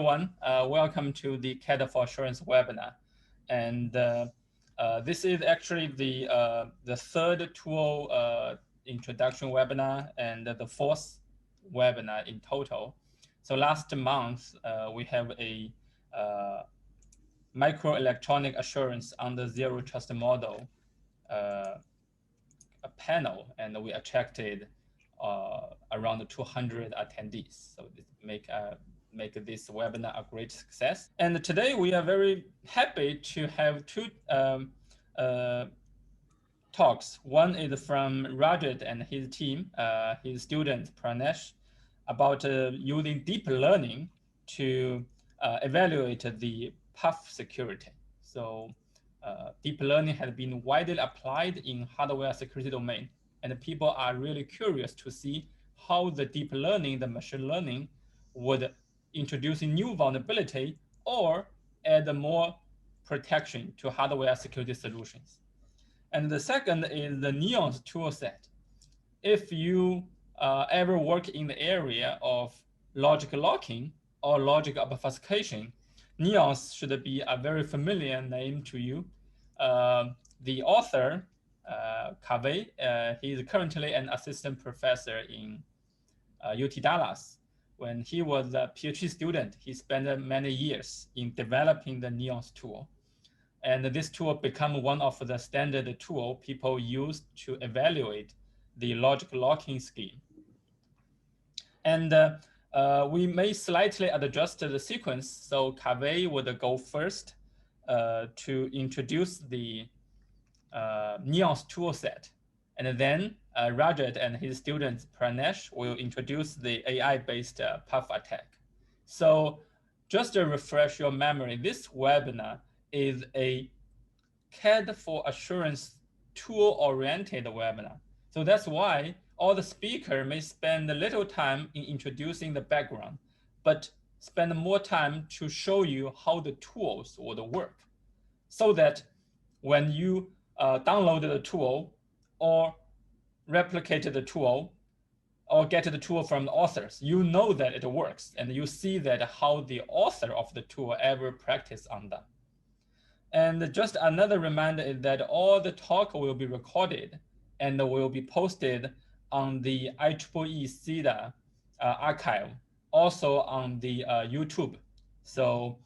Everyone, welcome to the CAD for Assurance webinar. And this is actually the third tool introduction webinar and the fourth webinar in total. So last month, we have a microelectronic assurance under zero trust model a panel, and we attracted around 200 attendees. So this make this webinar a great success. And today we are very happy to have two talks. One is from Rajat and his team, his student Pranesh, about using deep learning to evaluate the path security. So deep learning has been widely applied in hardware security domain, and people are really curious to see how the deep learning, the machine learning, would introduce new vulnerability or add more protection to hardware security solutions. And the second is the NEOS toolset. If you ever work in the area of logic locking or logic obfuscation, NEOS should be a very familiar name to you. The author, Kaveh, he is currently an assistant professor in UT Dallas. When he was a PhD student, he spent many years in developing the NEOS tool. And this tool became one of the standard tool people use to evaluate the logic locking scheme. And we may slightly adjust the sequence. So Kaveh would go first to introduce the NEOS toolset. And then Rajat and his student Pranesh will introduce the AI-based path attack. So just to refresh your memory, this webinar is a CAD for assurance tool-oriented webinar. So that's why all the speaker may spend a little time in introducing the background, but spend more time to show you how the tools would work, so that when you download the tool or replicate the tool or get the tool from the authors, you know that it works, and you see that how the author of the tool ever practiced on them. And just another reminder is that all the talk will be recorded and will be posted on the IEEE CEDA archive, also on the YouTube. So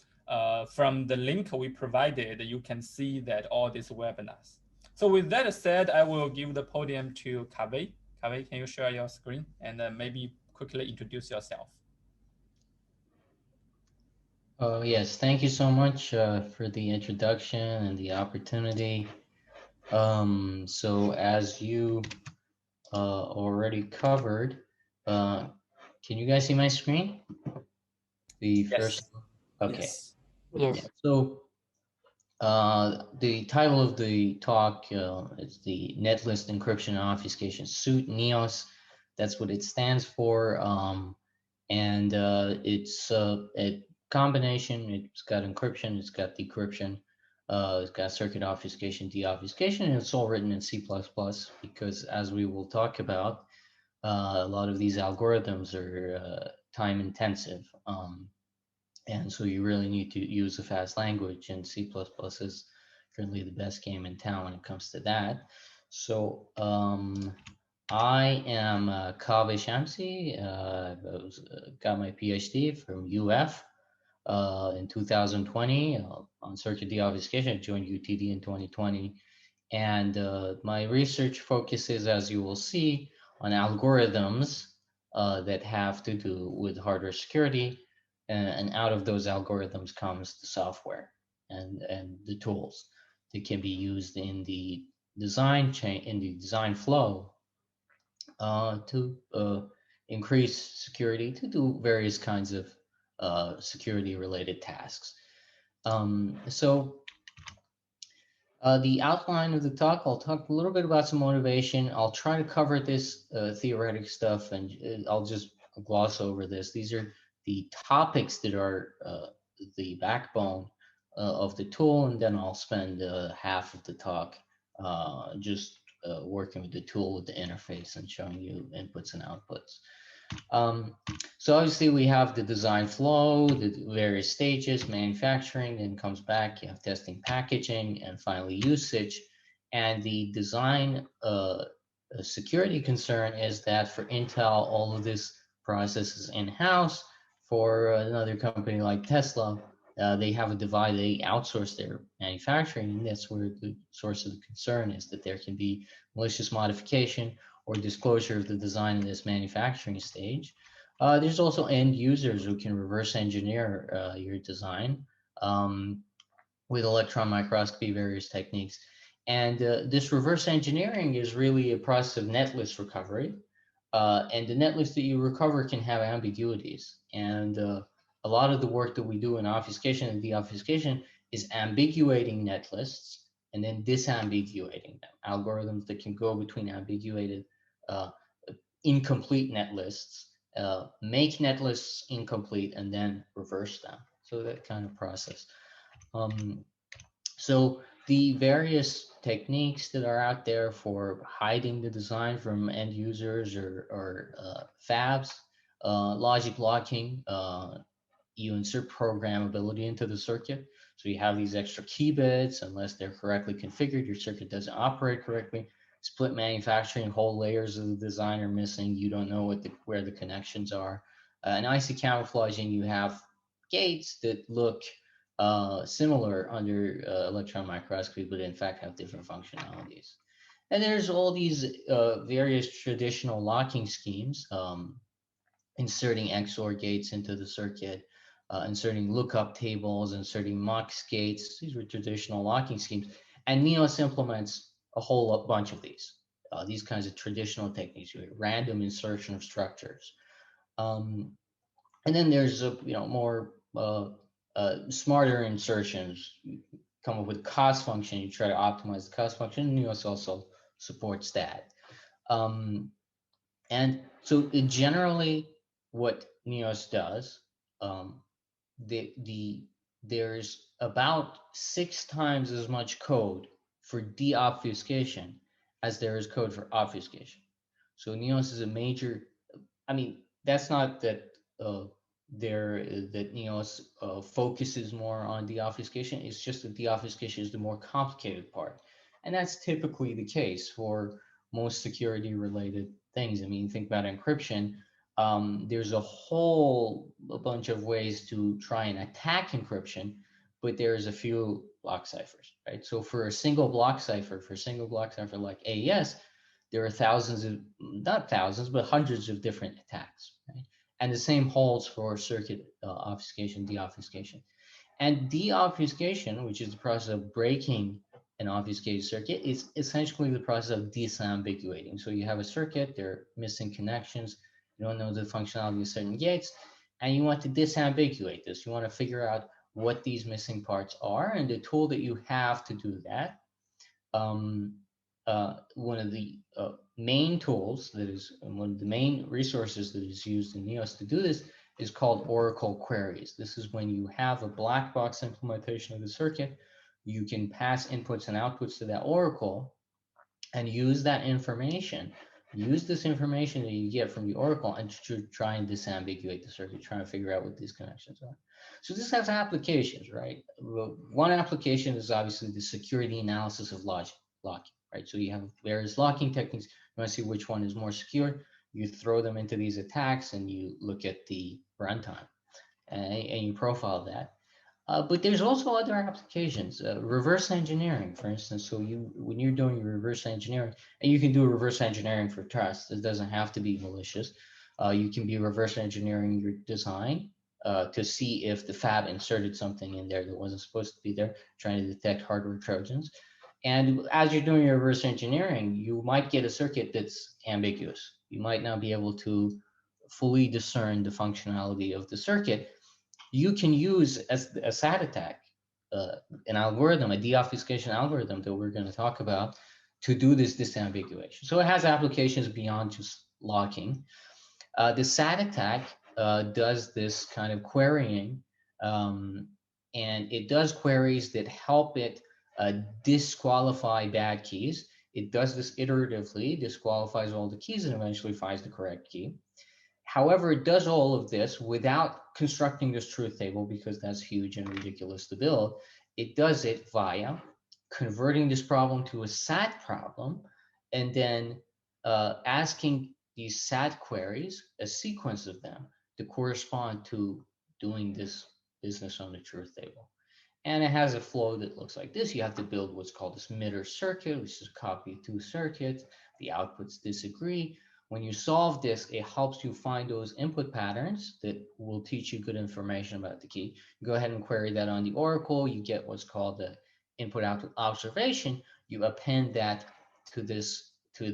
from the link we provided, you can see that all these webinars. So with that said, I will give the podium to Kaveh. Kaveh, can you share your screen and maybe quickly introduce yourself? Yes, thank you so much for the introduction and the opportunity. So as you already covered, can you guys see my screen? The first, okay. Yes. Yes. Yeah. So the title of the talk is the Netlist Encryption and Obfuscation Suite, NEOS. That's what it stands for. And it's a combination. It's got encryption, it's got decryption, it's got circuit obfuscation, deobfuscation, and it's all written in C++ because, as we will talk about, a lot of these algorithms are time intensive. And so you really need to use a fast language, and C++ is currently the best game in town when it comes to that. So I am Kaveh Shamsi. Got my PhD from UF in 2020 on circuit deobfuscation. I joined UTD in 2020. And my research focuses, as you will see, on algorithms that have to do with hardware security. And out of those algorithms comes the software and the tools that can be used in the design chain, in the design flow, to increase security, to do various kinds of security related tasks. So the outline of the talk, I'll talk a little bit about some motivation. I'll try to cover this theoretic stuff, and I'll just gloss over this. These are the topics that are the backbone of the tool, and then I'll spend half of the talk just working with the tool, with the interface, and showing you inputs and outputs. So obviously we have the design flow, the various stages, manufacturing, then comes back, you have testing, packaging, and finally usage. And the design security concern is that for Intel, all of this process is in-house. For another company like Tesla, they have a divide, they outsource their manufacturing, and that's where the source of the concern is, that there can be malicious modification or disclosure of the design in this manufacturing stage. There's also end users who can reverse engineer your design with electron microscopy, various techniques. And this reverse engineering is really a process of netlist recovery. And the netlist that you recover can have ambiguities. And a lot of the work that we do in obfuscation and deobfuscation is ambiguating netlists and then disambiguating them. Algorithms that can go between ambiguated, incomplete netlists, make netlists incomplete, and then reverse them. So that kind of process. So the various techniques that are out there for hiding the design from end users or fabs, logic locking, you insert programmability into the circuit. So you have these extra key bits, unless they're correctly configured, your circuit doesn't operate correctly. Split manufacturing, whole layers of the design are missing. You don't know where the connections are. And IC camouflaging, you have gates that look similar under electron microscopy, but in fact have different functionalities. And there's all these various traditional locking schemes, inserting XOR gates into the circuit, inserting lookup tables, inserting mux gates. These were traditional locking schemes. And NEOS implements a whole bunch of these kinds of traditional techniques, random insertion of structures. And then there's more smarter insertions. You come up with cost function, you try to optimize the cost function. NEOS also supports that. And so generally what NEOS does, there's about 6 times as much code for deobfuscation as there is code for obfuscation. So NEOS is a major, that's not that that NEOS focuses more on deobfuscation. It's just that deobfuscation is the more complicated part. And that's typically the case for most security related things. Think about encryption. There's a bunch of ways to try and attack encryption, but there's a few block ciphers, right? So for a single block cipher, like AES, there are not thousands, but hundreds of different attacks, right? And the same holds for circuit obfuscation, deobfuscation. And deobfuscation, which is the process of breaking an obfuscated circuit, is essentially the process of disambiguating. So you have a circuit, there are missing connections, you don't know the functionality of certain gates, and you want to disambiguate this. You want to figure out what these missing parts are, and the tool that you have to do that, one of the main tools that is, one of the main resources that is used in NEOS to do this is called Oracle queries. This is when you have a black box implementation of the circuit, you can pass inputs and outputs to that Oracle and use that information, use this information that you get from the Oracle and to try and disambiguate the circuit, trying to figure out what these connections are. So this has applications, right? One application is obviously the security analysis of logic locking, right? So you have various locking techniques. You want to see which one is more secure. You throw them into these attacks and you look at the runtime and you profile that. But there's also other applications, reverse engineering, for instance. So when you're doing your reverse engineering, and you can do reverse engineering for trust, it doesn't have to be malicious. You can be reverse engineering your design to see if the fab inserted something in there that wasn't supposed to be there, trying to detect hardware trojans. And as you're doing your reverse engineering, you might get a circuit that's ambiguous. You might not be able to fully discern the functionality of the circuit. You can use as a SAT attack, an algorithm, a deobfuscation algorithm that we're going to talk about to do this disambiguation. So it has applications beyond just locking. The SAT attack does this kind of querying, and it does queries that help it disqualify bad keys. It does this iteratively, disqualifies all the keys, and eventually finds the correct key. However, it does all of this without constructing this truth table, because that's huge and ridiculous to build. It does it via converting this problem to a SAT problem, and then asking these SAT queries, a sequence of them, to correspond to doing this business on the truth table. And it has a flow that looks like this. You have to build what's called this emitter circuit, which is copy two circuits. The outputs disagree. When you solve this, it helps you find those input patterns that will teach you good information about the key. You go ahead and query that on the Oracle. You get what's called the input output observation. You append that to this, to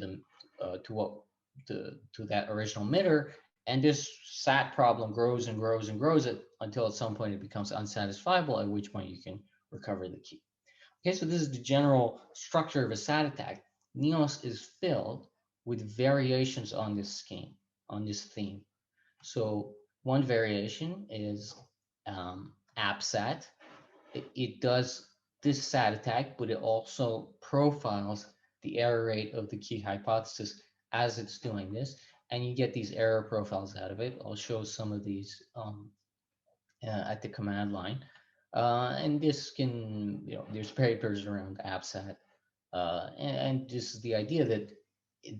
that original emitter, and this SAT problem grows and grows and grows it until at some point it becomes unsatisfiable, at which point you can recover the key. Okay, so this is the general structure of a SAT attack. NEOS is filled with variations on this scheme, on this theme. So one variation is AppSat. It does this SAT attack, but it also profiles the error rate of the key hypothesis as it's doing this, and you get these error profiles out of it. I'll show some of these at the command line. And this can, there's papers around AppSat. And this is the idea that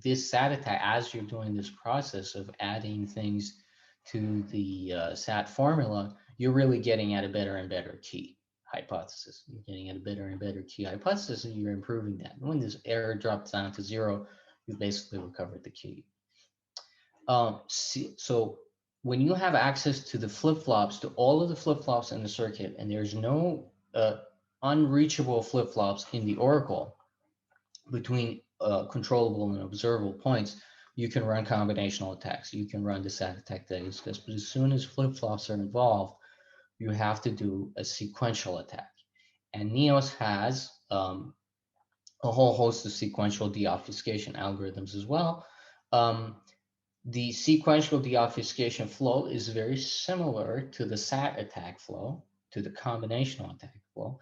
this SAT attack, as you're doing this process of adding things to the SAT formula, you're really getting at a better and better key hypothesis. You're getting at a better and better key hypothesis, and you're improving that. And when this error drops down to 0, you've basically recovered the key. So when you have access to the flip-flops, to all of the flip-flops in the circuit, and there's no unreachable flip-flops in the Oracle between controllable and observable points, you can run combinational attacks. You can run the SAT attack that I discussed. But as soon as flip-flops are involved, you have to do a sequential attack. And NEOS has a whole host of sequential deobfuscation algorithms as well. The sequential deobfuscation flow is very similar to the SAT attack flow, to the combinational attack flow,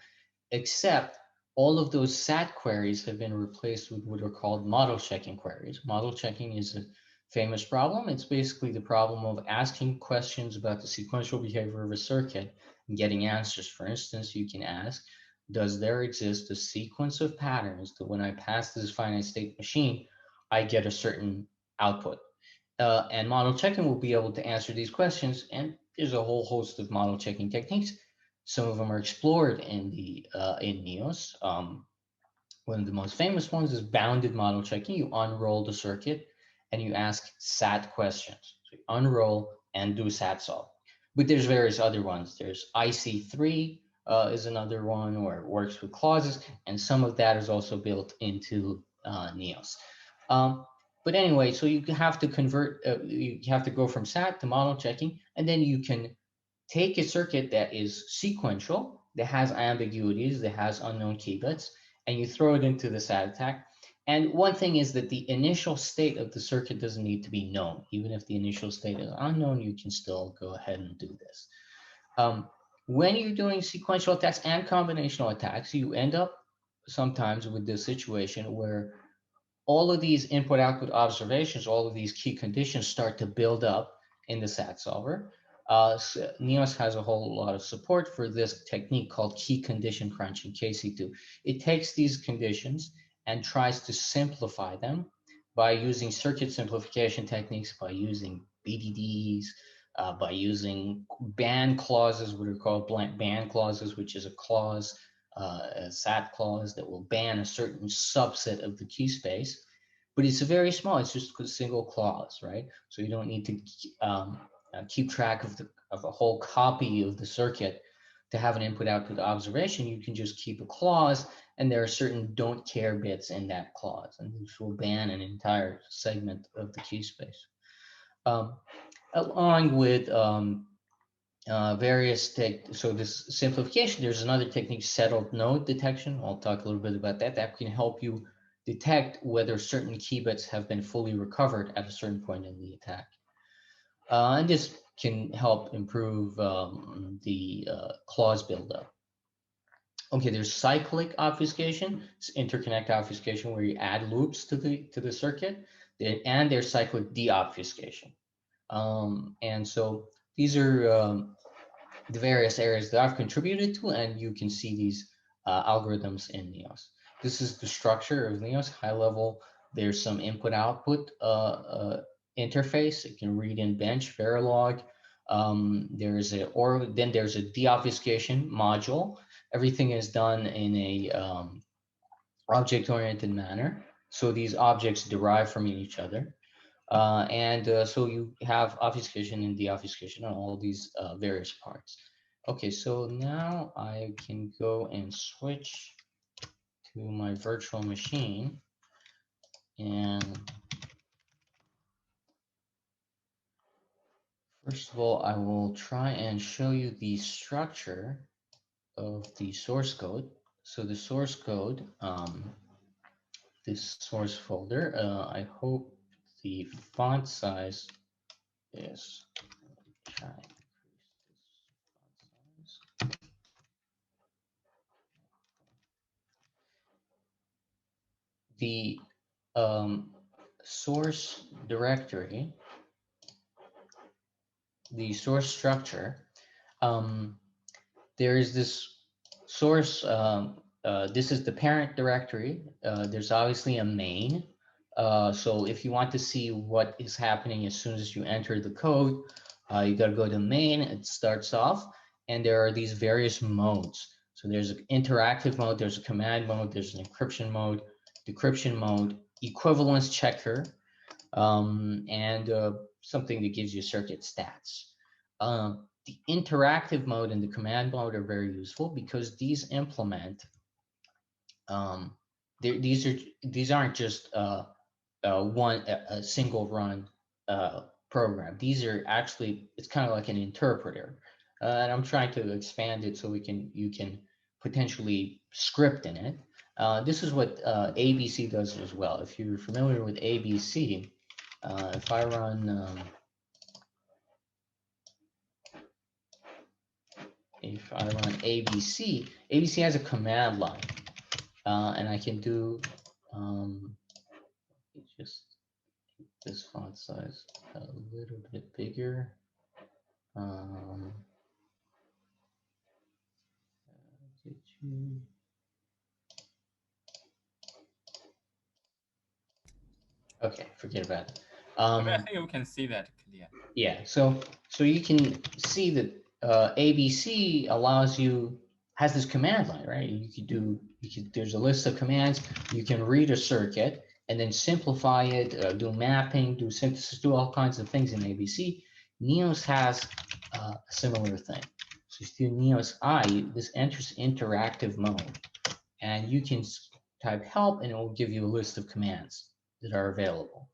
except all of those SAT queries have been replaced with what are called model checking queries. Model checking is a famous problem. It's basically the problem of asking questions about the sequential behavior of a circuit and getting answers. For instance, you can ask, does there exist a sequence of patterns that when I pass this finite state machine, I get a certain output? And model checking will be able to answer these questions. And there's a whole host of model checking techniques. Some of them are explored in NEOS. One of the most famous ones is bounded model checking. You unroll the circuit and you ask SAT questions. So you unroll and do SAT solve. But there's various other ones. There's IC3 is another one where it works with clauses, and some of that is also built into NEOS. But anyway, so you have to convert, you have to go from SAT to model checking, and then you can take a circuit that is sequential, that has ambiguities, that has unknown key bits, and you throw it into the SAT attack. And one thing is that the initial state of the circuit doesn't need to be known. Even if the initial state is unknown, you can still go ahead and do this. When you're doing sequential attacks and combinational attacks, you end up sometimes with this situation where all of these input-output observations, all of these key conditions start to build up in the SAT solver. So NEOS has a whole lot of support for this technique called key condition crunching, KC2. It takes these conditions and tries to simplify them by using circuit simplification techniques, by using BDDs, by using ban clauses, what are called ban clauses, which is a clause, a SAT clause that will ban a certain subset of the key space. But it's very small, it's just a single clause, right? So you don't need to keep track of a whole copy of the circuit to have an input-output observation. You can just keep a clause, and there are certain don't care bits in that clause, and this will ban an entire segment of the key space. Along with various so this simplification, there's another technique, settled node detection. I'll talk a little bit about that. That can help you detect whether certain key bits have been fully recovered at a certain point in the attack. And this can help improve the clause buildup. Okay, there's cyclic obfuscation, it's interconnect obfuscation, where you add loops to the circuit, and there's cyclic deobfuscation. And so these are the various areas that I've contributed to, and you can see these algorithms in NEOS. This is the structure of NEOS, high level. There's some input-output interface. You can read in bench, Verilog. Then there's a deobfuscation module. Everything is done in a object-oriented manner. So these objects derive from each other. So you have obfuscation and deobfuscation on all these various parts. Okay, so now I can go and switch to my virtual machine, and first of all, I will try and show you the structure of the source code. So the source code, this source folder, I hope the font size is, try and increase this font size. The source directory, the source structure, there is this source, this is the parent directory. There's obviously a main. So if you want to see what is happening as soon as you enter the code, you got to go to main. It starts off, and there are these various modes. So there's an interactive mode, there's a command mode, there's an encryption mode, decryption mode, equivalence checker, and something that gives you circuit stats. The interactive mode and the command mode are very useful because these implement. These aren't just a single run program. These are actually, it's kind of like an interpreter, and I'm trying to expand it so you can potentially script in it. This is what ABC does as well. If you're familiar with ABC, if I run ABC, ABC has a command line, and I can do just this font size a little bit bigger. Okay, forget about it. I think we can see that clear. Yeah, so you can see that ABC has this command line, right? There's a list of commands. You can read a circuit and then simplify it, do mapping, do synthesis, do all kinds of things in ABC. NEOS has a similar thing. So you do NEOS I, this enters interactive mode, and you can type help, and it will give you a list of commands that are available.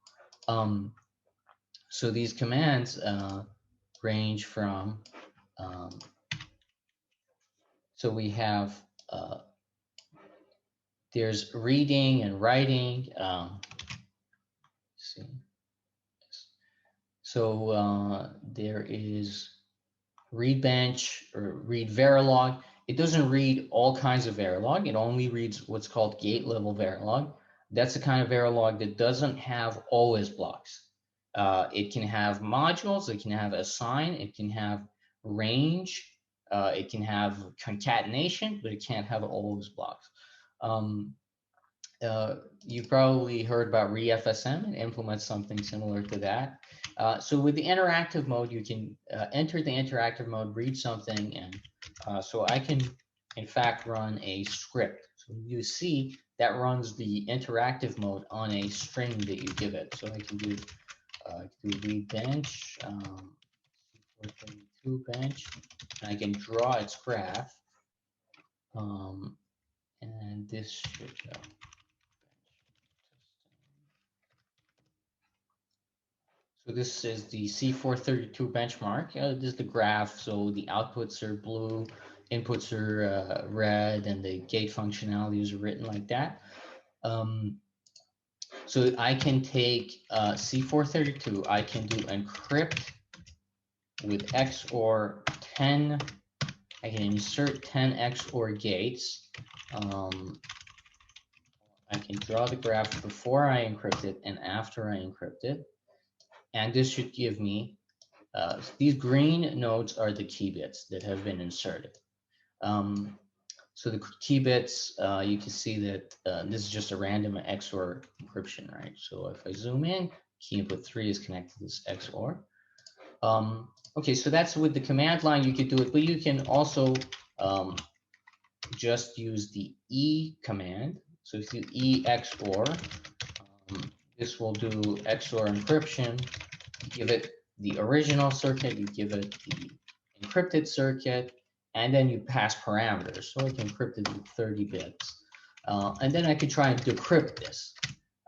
So these commands range from, so we have, there's reading and writing. See. So there is read bench or read Verilog. It doesn't read all kinds of Verilog. It only reads what's called gate level Verilog. That's the kind of Verilog that doesn't have always blocks. It can have modules, it can have assign, it can have range, it can have concatenation, but it can't have always blocks. You probably heard about ReFSM. It implements something similar to that. So with the interactive mode, you can enter the interactive mode, read something, and so I can, in fact, run a script. So you see that runs the interactive mode on a string that you give it. So I can do read bench, 432 bench, and I can draw its graph, and this should show. So this is the C432 benchmark. This is the graph. So the outputs are blue, inputs are red, and the gate functionality is written like that. So I can take C432, I can do encrypt with XOR 10. I can insert 10 XOR gates. I can draw the graph before I encrypt it and after I encrypt it. And this should give me These green nodes are the key bits that have been inserted. So the key bits, you can see that this is just a random XOR encryption, right? So if I zoom in, key input 3 is connected to this XOR. Okay, so that's with the command line, you could do it, but you can also just use the E command. So if you E XOR, this will do XOR encryption. You give it the original circuit, you give it the encrypted circuit, and then you pass parameters. So I can encrypt it with 30 bits. And then I could try and decrypt this.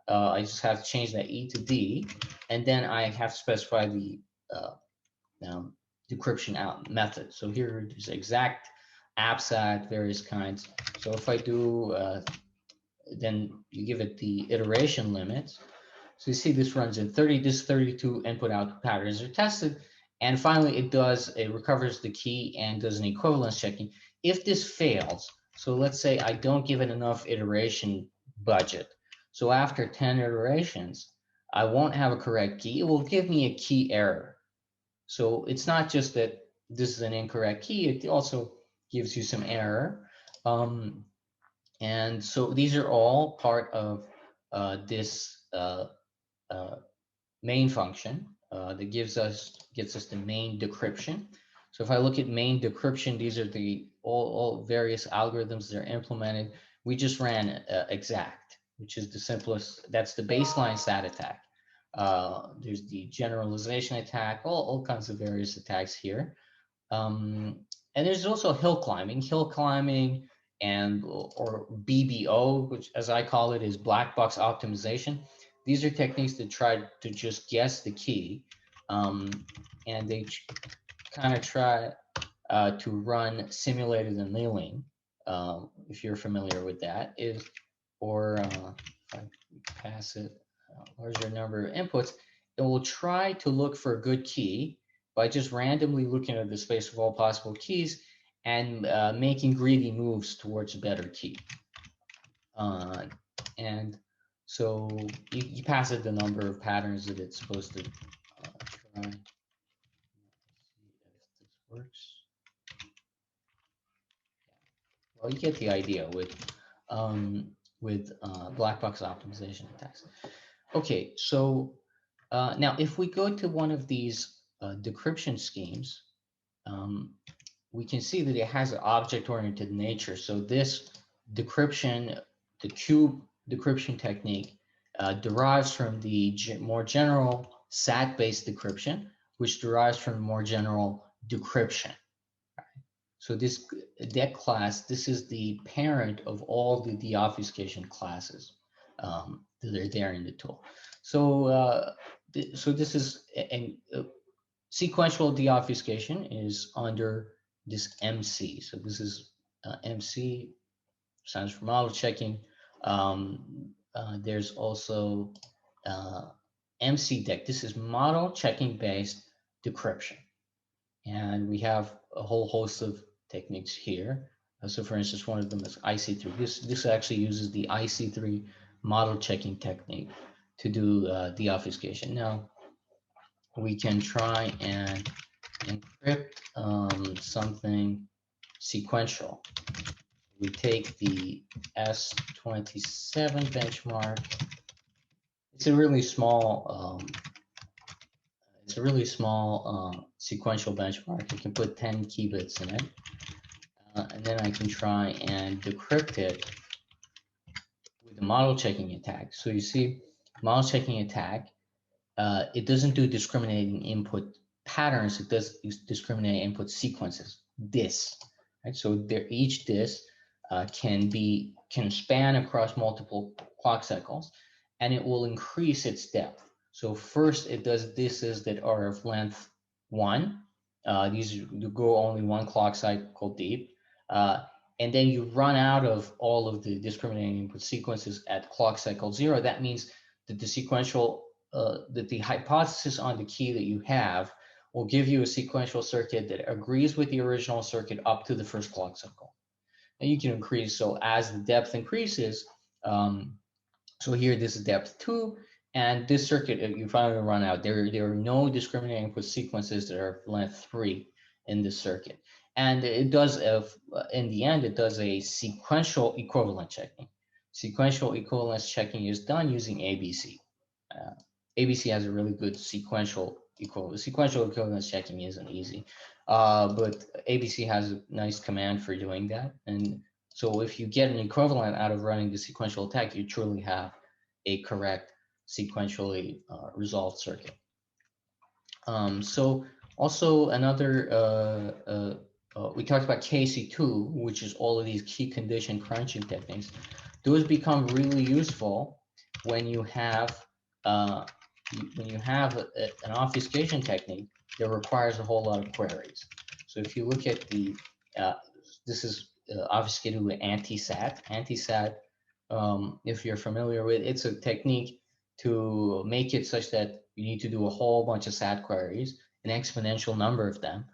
I just have to change that E to D, and then I have to specify the decryption out method. So here is exact, AppSat, various kinds. So if I do, then you give it the iteration limits. So you see this runs in 30, this 32 input output patterns are tested. And finally it recovers the key and does an equivalence checking. If this fails, so let's say I don't give it enough iteration budget. So after 10 iterations, I won't have a correct key. It will give me a key error. So it's not just that this is an incorrect key, it also gives you some error. And so these are all part of this main function that gets us the main decryption. So if I look at main decryption, these are the all various algorithms that are implemented. We just ran exact, which is the simplest. That's the baseline SAT attack. There's the generalization attack, all kinds of various attacks here. And there's also hill climbing. Hill climbing and or BBO, which as I call it is black box optimization. These are techniques that try to just guess the key, and they kind of try to run simulated annealing, if you're familiar with that, or if I pass it a larger number of inputs, it will try to look for a good key by just randomly looking at the space of all possible keys and making greedy moves towards a better key. And so you pass it the number of patterns that it's supposed to try. Let's see if this works. Well, you get the idea with black box optimization attacks. Okay, so now if we go to one of these decryption schemes, we can see that it has an object-oriented nature. So this decryption, the cube decryption technique, derives from the more general SAT-based decryption, which derives from more general decryption. So this deck class, this is the parent of all the deobfuscation classes that are there in the tool. So so this is sequential deobfuscation is under this MC. So this is MC, stands for model checking. There's also MC deck. This is model checking based decryption. And we have a whole host of techniques here. So for instance, one of them is IC3. This actually uses the IC3 model checking technique to do deobfuscation. Now, we can try and encrypt something sequential. We take the S27 benchmark. It's a really small sequential benchmark. You can put 10 key bits in it. And then I can try and decrypt it with the model checking attack. So you see, model checking attack, it doesn't do discriminating input patterns. It does discriminating input sequences. Right? So each disk can span across multiple clock cycles, and it will increase its depth. So first, it does disks that are of length 1. These go only 1 clock cycle deep. And then you run out of all of the discriminating input sequences at clock cycle 0. That means that the sequential, that the hypothesis on the key that you have will give you a sequential circuit that agrees with the original circuit up to the first clock cycle. And you can increase, so as the depth increases, so here this is depth 2, And this circuit, you finally run out. There are no discriminating input sequences that are length 3 in this circuit. And it does, in the end, it does a sequential equivalent checking. Sequential equivalence checking is done using ABC. ABC has a really good sequential equivalence. Sequential equivalence checking isn't easy, but ABC has a nice command for doing that. And so if you get an equivalent out of running the sequential attack, you truly have a correct sequentially resolved circuit. So also another, we talked about KC2, which is all of these key condition crunching techniques. Those become really useful when you have an obfuscation technique that requires a whole lot of queries. So if you look at the, this is obfuscated with anti-SAT. Anti-SAT, if you're familiar with, it's a technique to make it such that you need to do a whole bunch of SAT queries, an exponential number of them,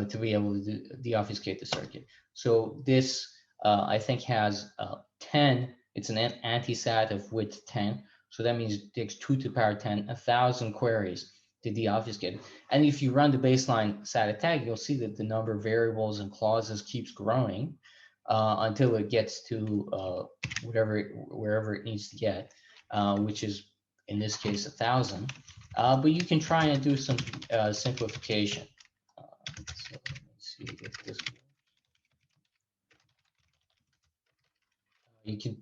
to be able to deobfuscate the circuit. So this, I think, has 10, it's an anti-SAT of width 10. So that means it takes 2 to the power 10, 1,000 queries to deobfuscate it. And if you run the baseline SAT attack, you'll see that the number of variables and clauses keeps growing until it gets to wherever it needs to get, which is, in this case, 1,000. But you can try and do some simplification. So let's see if this works. You can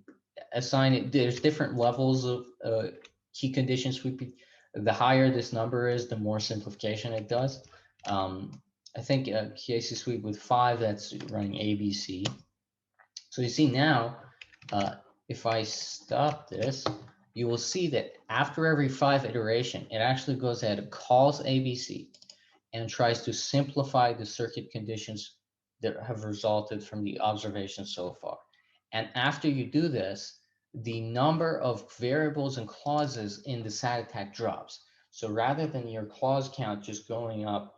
assign it, there's different levels of key condition sweeping. The higher this number is, the more simplification it does. I think KC sweep with 5, that's running ABC. So you see now, if I stop this, you will see that after every 5 iteration, it actually goes ahead and calls ABC and tries to simplify the circuit conditions that have resulted from the observation so far. And after you do this, the number of variables and clauses in the SAT attack drops. So rather than your clause count just going up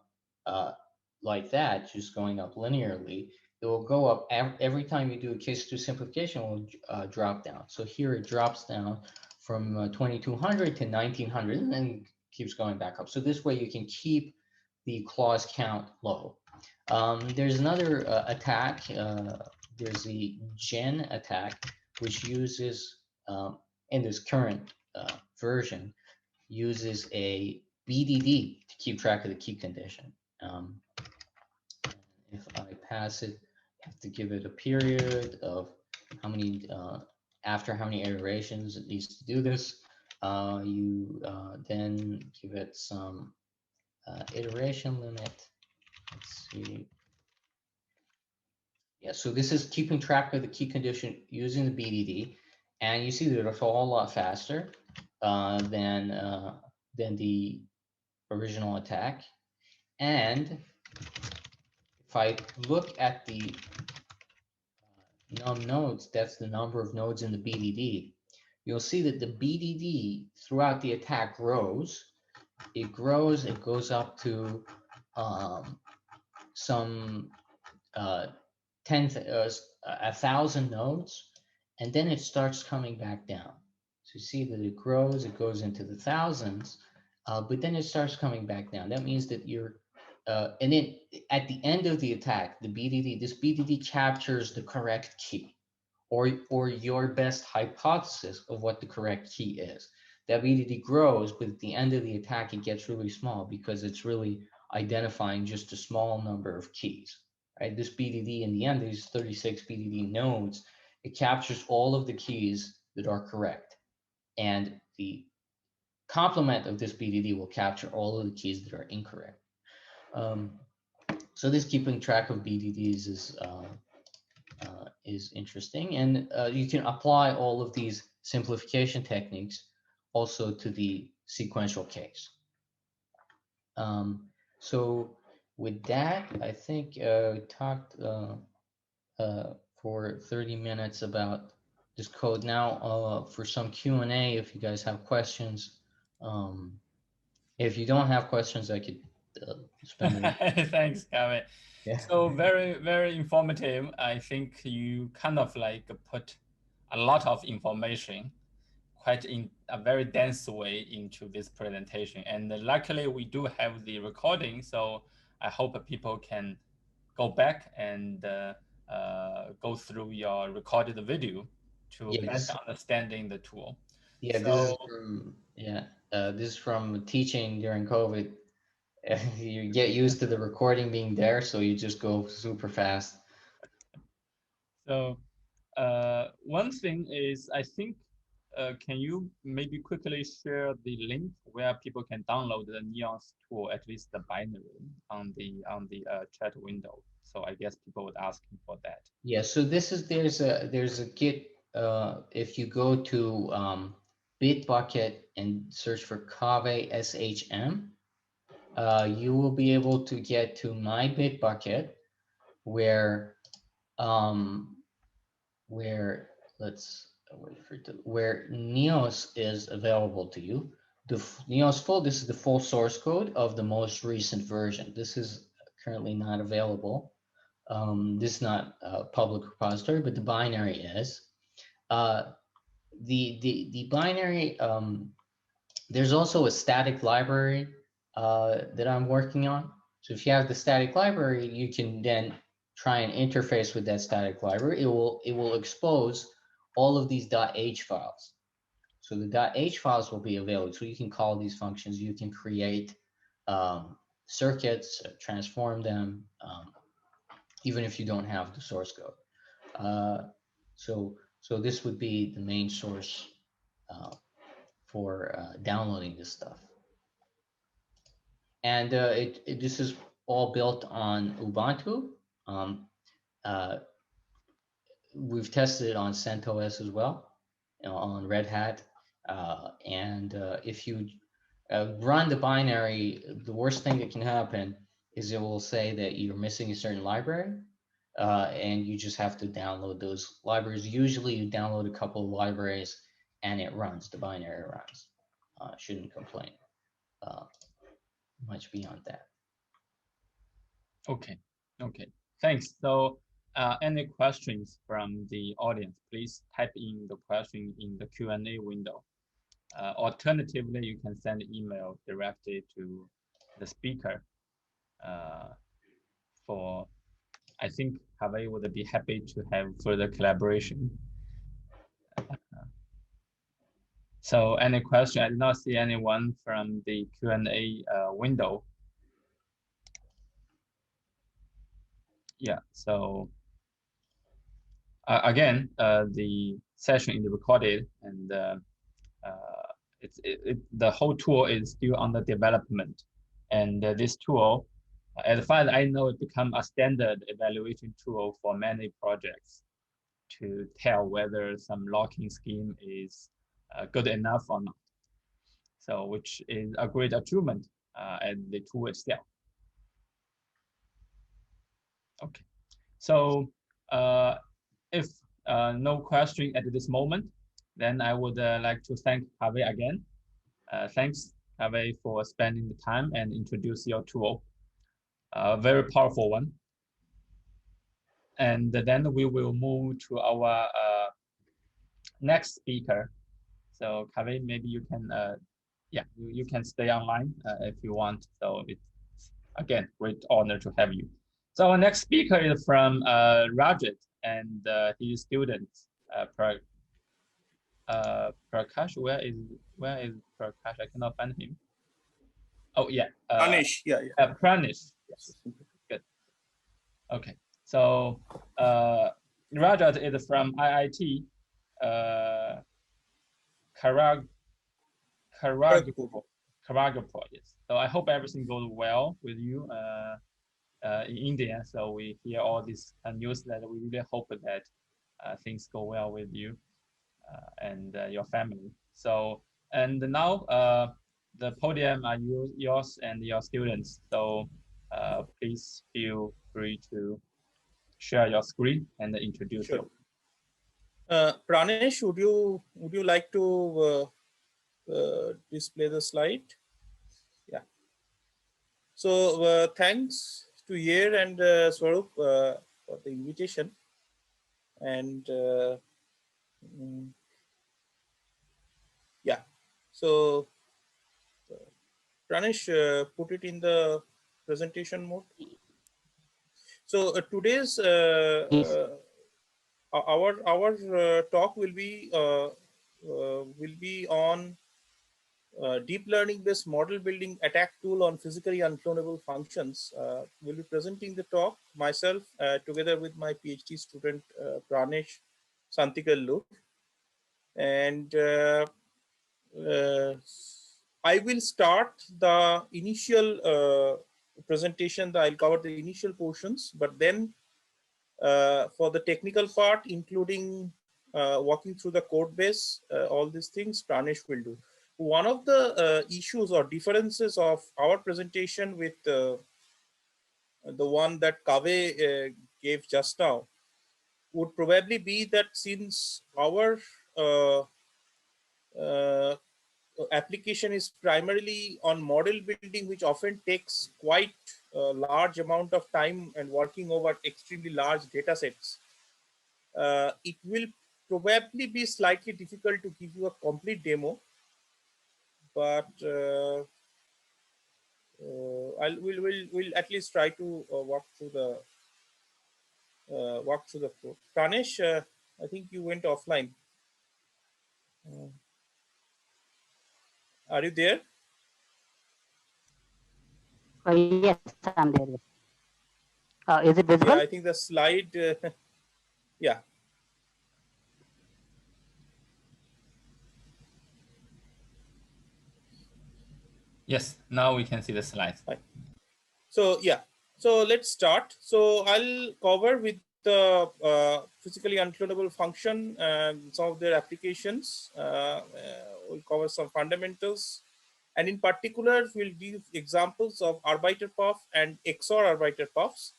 like that, just going up linearly, it will go up every time you do a case 2 simplification, it will drop down. So here it drops down from 2200 to 1900 and then keeps going back up. So this way you can keep the clause count low. There's another attack. There's the gen attack, which uses, in this current version, uses a BDD to keep track of the key condition. If I pass it, I have to give it a period of how many, after how many iterations it needs to do this. You then give it some iteration limit. Let's see. Yeah, so this is keeping track of the key condition using the BDD, and you see that it's a whole lot faster than the original attack. And if I look at the num nodes, that's the number of nodes in the BDD, you'll see that the BDD throughout the attack grows. It grows, it goes up to some 1,000 nodes, and then it starts coming back down. So you see that it grows, it goes into the thousands, but then it starts coming back down. That means that you're, and then at the end of the attack, this BDD captures the correct key, or your best hypothesis of what the correct key is. That BDD grows, but at the end of the attack, it gets really small because it's really identifying just a small number of keys. Right? This BDD in the end, these 36 BDD nodes, it captures all of the keys that are correct. And the complement of this BDD will capture all of the keys that are incorrect. So this keeping track of BDDs is interesting. And you can apply all of these simplification techniques also to the sequential case. So with that, I think we talked for 30 minutes about this code. Now for some Q&A, if you guys have questions. If you don't have questions, I could spend Thanks, Kaveh. Yeah. So very, very informative. I think you kind of like put a lot of information quite in a very dense way into this presentation. And luckily we do have the recording, so I hope people can go back and go through your recorded video to better understanding the tool. Yeah, so, this is from this is from teaching during COVID. You get used to the recording being there, so you just go super fast. So one thing is, I think, can you maybe quickly share the link where people can download the NEOS tool, at least the binary, on the chat window? So I guess people would ask for that. Yeah. So this is there's a Git. If you go to Bitbucket and search for Kaveh SHM, you will be able to get to my Bitbucket, where let's wait for it to, where NEOS is available to you. The NEOS full, this is the full source code of the most recent version. This is currently not available. This is not a public repository, but the binary is. The binary, there's also a static library that I'm working on. So if you have the static library, you can then try and interface with that static library. It will expose all of these .h files. So the .h files will be available. So you can call these functions. You can create circuits, transform them, even if you don't have the source code. So this would be the main source for downloading this stuff. And this is all built on Ubuntu. We've tested it on CentOS as well, on Red Hat. And if you run the binary, the worst thing that can happen is it will say that you're missing a certain library, and you just have to download those libraries. Usually you download a couple of libraries and it runs, the binary runs. Shouldn't complain much beyond that. Okay, thanks. So any questions from the audience, please type in the question in the Q&A window. Alternatively, you can send an email directly to the speaker. I think Kaveh would be happy to have further collaboration. So any question? I did not see anyone from the Q&A window. Yeah, so again, the session is recorded, and the whole tool is still under development. And this tool, as far as I know, it become a standard evaluation tool for many projects to tell whether some locking scheme is good enough or not. So, which is a great achievement at the tool itself. Okay, so if no question at this moment, then I would like to thank Kaveh again. Thanks, Kaveh, for spending the time and introduce your tool. Very powerful one. And then we will move to our next speaker. So Kaveh, maybe you can, yeah, you can stay online if you want. So it's, again, great honor to have you. So our next speaker is from Rajat and his student, Prakash. Where is Prakash? I cannot find him. Oh yeah, Pranesh. Yeah. Pranesh. Yes. Good. Okay. So Rajat is from IIT Kharagpur. Yes. So I hope everything goes well with you in India. So we hear all this news that we really hope that things go well with you and your family. So, and now the podium are yours and your students. So please feel free to share your screen and introduce Sure. yourself. Pranesh, would you like to display the slide? Yeah. So thanks to Yer and Swarup for the invitation. And So Pranesh, put it in the presentation mode. So today's Yes. our talk will be on deep learning based model building attack tool on physically unclonable functions. We'll be presenting the talk myself together with my PhD student Pranesh Santikellur, and uh, I will start the initial presentation. I'll cover the initial portions, but then for the technical part, including walking through the code base, all these things Pranesh will do. One of the issues or differences of our presentation with the one that Kaveh gave just now would probably be that since our uh, uh, application is primarily on model building, which often takes quite a large amount of time and working over extremely large data sets, it will probably be slightly difficult to give you a complete demo, but we'll at least try to walk through the code. Pranesh, I think you went offline. Are you there? Yes, I'm there. Is it visible? Yeah, I think the slide. Yeah. Yes, now we can see the slides. Hi. So yeah, so let's start. So I'll cover with the physically unclonable function and some of their applications. We'll cover some fundamentals, and in particular, we'll give examples of Arbiter Path and XRArbiter Paths,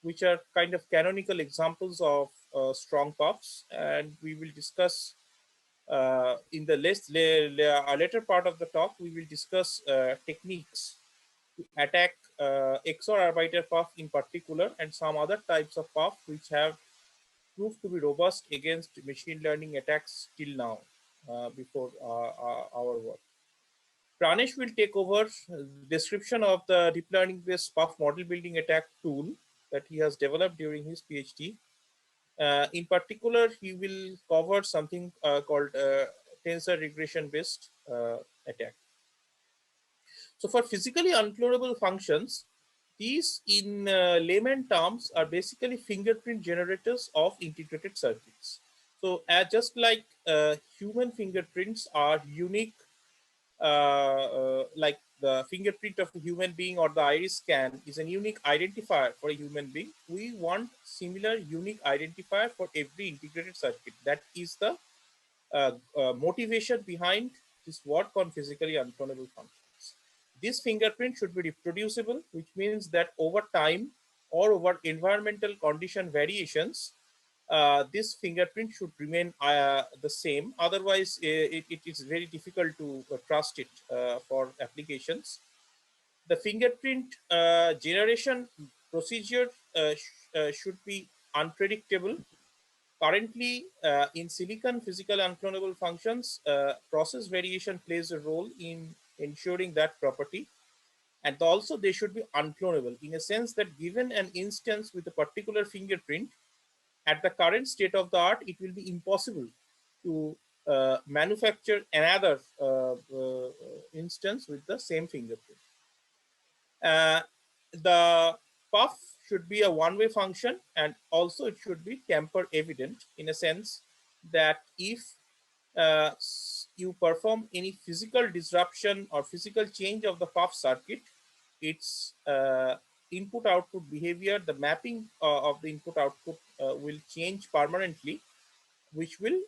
which are kind of canonical examples of strong paths, and we will discuss in the later part of the talk. We will discuss techniques to attack XRArbiter path in particular, and some other types of path which have proved to be robust against machine learning attacks till now before our work. Pranesh will take over description of the deep learning based path model building attack tool that he has developed during his PhD. In particular, he will cover something called tensor regression based attack. So for physically unclonable functions, these in layman terms are basically fingerprint generators of integrated circuits. So just like human fingerprints are unique, like the fingerprint of a human being or the iris scan is a unique identifier for a human being, we want similar unique identifier for every integrated circuit. That is the motivation behind this work on physically unclonable functions. This fingerprint should be reproducible, which means that over time or over environmental condition variations, this fingerprint should remain the same. Otherwise, it is very difficult to trust it for applications. The fingerprint generation procedure should be unpredictable. Currently, in silicon physical unclonable functions, process variation plays a role in ensuring that property. And also they should be unclonable in a sense that given an instance with a particular fingerprint, at the current state of the art, it will be impossible to manufacture another instance with the same fingerprint. The puff should be a one-way function, and also it should be tamper evident in a sense that if you perform any physical disruption or physical change of the puff circuit, its input output behavior, the mapping of the input output will change permanently, which will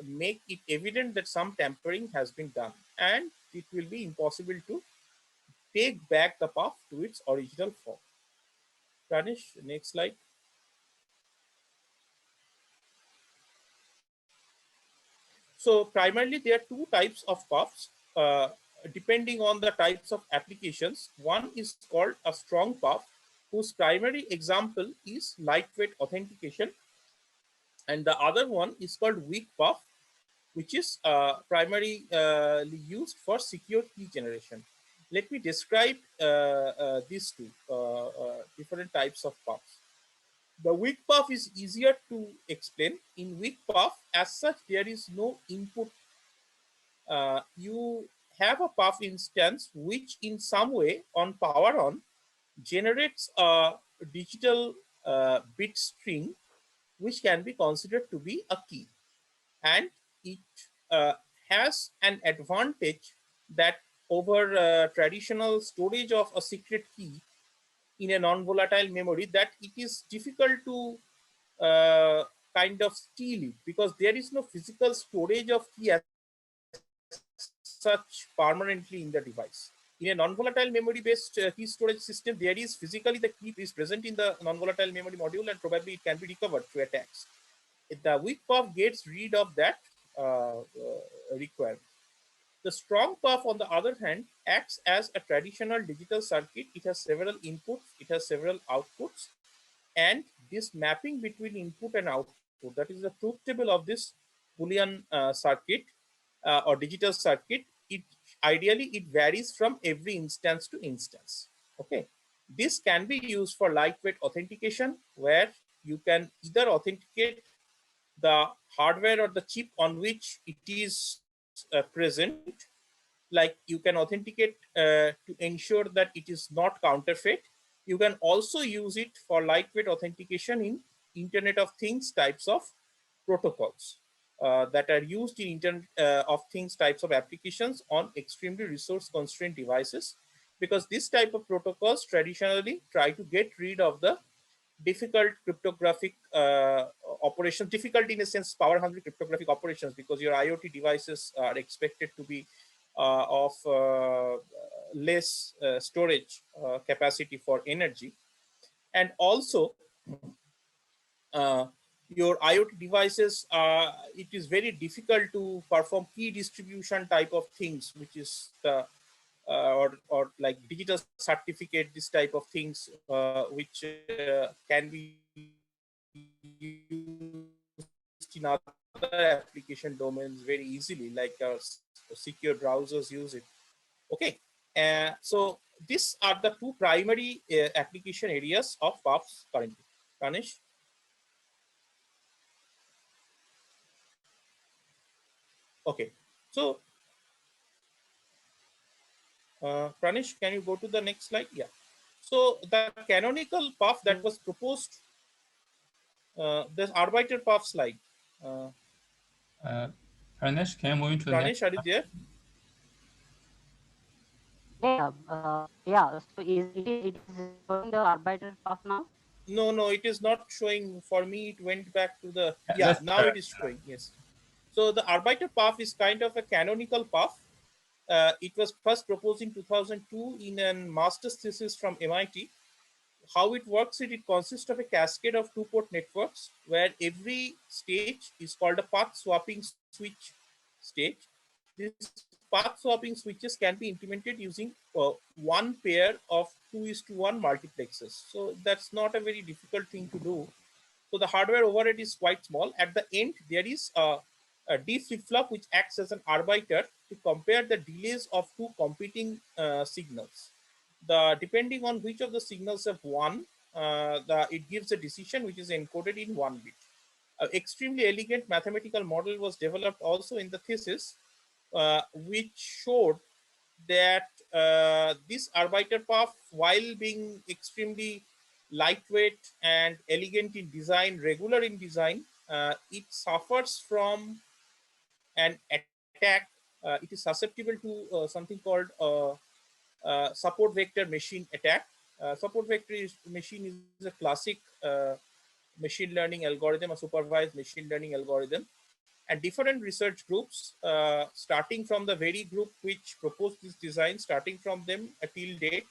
make it evident that some tampering has been done, and it will be impossible to take back the puff to its original form. Pranesh, next slide. So primarily there are two types of puffs depending on the types of applications. One is called a strong puff, whose primary example is lightweight authentication, and the other one is called weak puff, which is primarily used for secure key generation. Let me describe these two different types of puffs. The weak puff is easier to explain. In weak puff, as such, there is no input. You have a puff instance which in some way on power on generates a digital bit string which can be considered to be a key, and it has an advantage that over traditional storage of a secret key in a non-volatile memory, that it is difficult to kind of steal it, because there is no physical storage of key as such permanently in the device. In a non-volatile memory based key storage system, there is physically the key is present in the non-volatile memory module, and probably it can be recovered through attacks. The weak puff gets rid of that requirement. The strong puff, on the other hand, acts as a traditional digital circuit. It has several inputs, it has several outputs, and this mapping between input and output, that is the truth table of this Boolean circuit or digital circuit, it ideally it varies from every instance to instance. Okay, this can be used for lightweight authentication, where you can either authenticate the hardware or the chip on which it is present, like you can authenticate to ensure that it is not counterfeit. You can also use it for lightweight authentication in Internet of Things types of protocols that are used in Internet of Things types of applications on extremely resource constrained devices, because this type of protocols traditionally try to get rid of the difficult cryptographic operations, difficult in a sense power hungry cryptographic operations, because your IoT devices are expected to be of less storage capacity for energy. And also your IoT devices, it is very difficult to perform key distribution type of things, which is the or like digital certificate, this type of things, which can be used in other application domains very easily, like secure browsers use it. Okay, so these are the two primary application areas of puffs currently. Pranesh? Okay, so Pranesh, can you go to the next slide? Yeah. So the canonical path that was proposed, the Arbiter Path slide. Pranesh, can you move into the next? Pranesh, are you there? Yeah. So it is showing the Arbiter Path now. No, it is not showing for me. It went back to the, yeah, That's now it is showing, yes. So the Arbiter Path is kind of a canonical path. It was first proposed in 2002 in a master's thesis from MIT. How it works, it consists of a cascade of two-port networks where every stage is called a path swapping switch stage. These path swapping switches can be implemented using one pair of 2:1 multiplexers. So that's not a very difficult thing to do. So the hardware overhead is quite small. At the end, there is a D flip-flop which acts as an arbiter to compare the delays of two competing signals. Depending on which of the signals have won, it gives a decision which is encoded in 1 bit. An extremely elegant mathematical model was developed also in the thesis, which showed that this arbiter path, while being extremely lightweight and elegant in design, regular in design, it suffers from an attack. It is susceptible to something called support vector machine attack. Support vector machine is a classic machine learning algorithm, a supervised machine learning algorithm. And different research groups, starting from the very group which proposed this design, starting from them till date,